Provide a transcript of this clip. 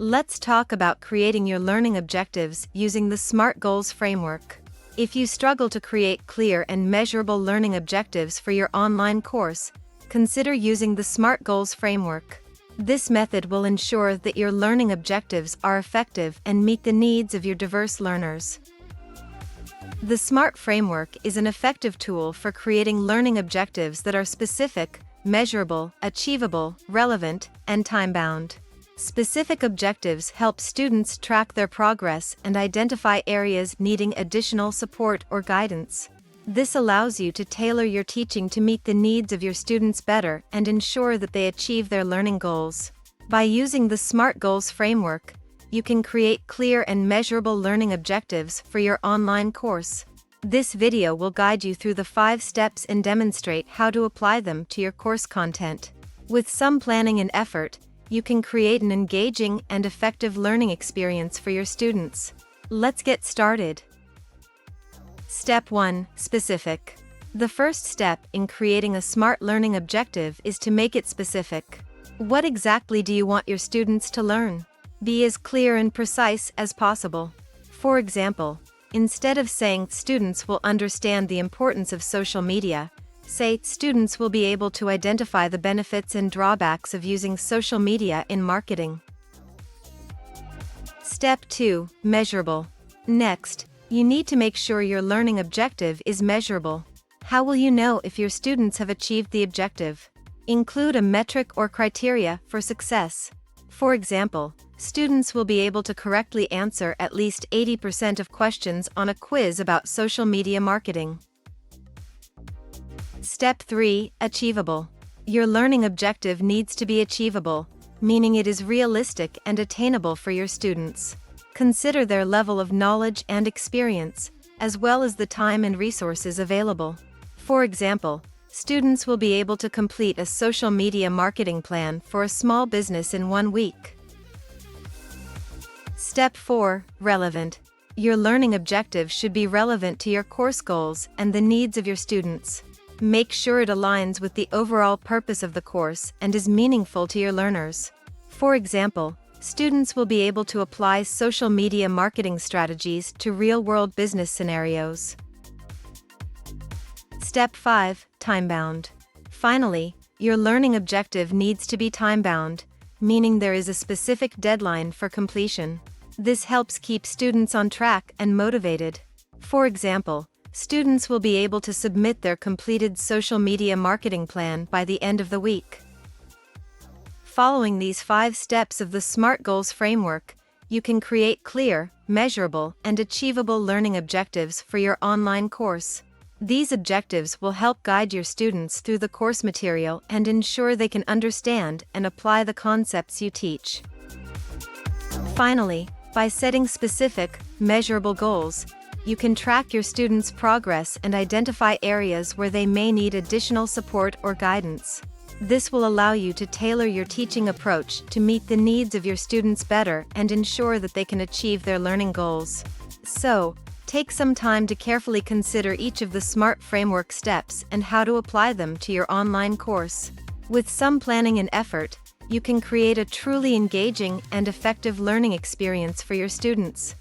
Let's talk about creating your learning objectives using the SMART Goals framework. If you struggle to create clear and measurable learning objectives for your online course, consider using the SMART Goals framework. This method will ensure that your learning objectives are effective and meet the needs of your diverse learners. The SMART framework is an effective tool for creating learning objectives that are specific, measurable, achievable, relevant, and time-bound. Specific objectives help students track their progress and identify areas needing additional support or guidance. This allows you to tailor your teaching to meet the needs of your students better and ensure that they achieve their learning goals. By using the SMART Goals framework, you can create clear and measurable learning objectives for your online course. This video will guide you through the 5 steps and demonstrate how to apply them to your course content. With some planning and effort, you can create an engaging and effective learning experience for your students. Let's get started. Step 1. Specific. The first step in creating a SMART learning objective is to make it specific. What exactly do you want your students to learn? Be as clear and precise as possible. For example, instead of saying students will understand the importance of social media, say students will be able to identify the benefits and drawbacks of using social media in marketing. Step 2. Measurable. Next, you need to make sure your learning objective is measurable. How will you know if your students have achieved the objective? Include a metric or criteria for success. For example, students will be able to correctly answer at least 80% of questions on a quiz about social media marketing. Step 3. Achievable. Your learning objective needs to be achievable, meaning it is realistic and attainable for your students. Consider their level of knowledge and experience, as well as the time and resources available. For example, students will be able to complete a social media marketing plan for a small business in 1 week. Step 4. Relevant. Your learning objective should be relevant to your course goals and the needs of your students. Make sure it aligns with the overall purpose of the course and is meaningful to your learners. For example, students will be able to apply social media marketing strategies to real-world business scenarios. Step 5. Time-bound. Finally, your learning objective needs to be time-bound, meaning there is a specific deadline for completion. This helps keep students on track and motivated. For example, students will be able to submit their completed social media marketing plan by the end of the week. Following these 5 steps of the SMART Goals framework, you can create clear, measurable, and achievable learning objectives for your online course. These objectives will help guide your students through the course material and ensure they can understand and apply the concepts you teach. Finally, by setting specific, measurable goals, you can track your students' progress and identify areas where they may need additional support or guidance. This will allow you to tailor your teaching approach to meet the needs of your students better and ensure that they can achieve their learning goals. So, take some time to carefully consider each of the SMART framework steps and how to apply them to your online course. With some planning and effort, you can create a truly engaging and effective learning experience for your students.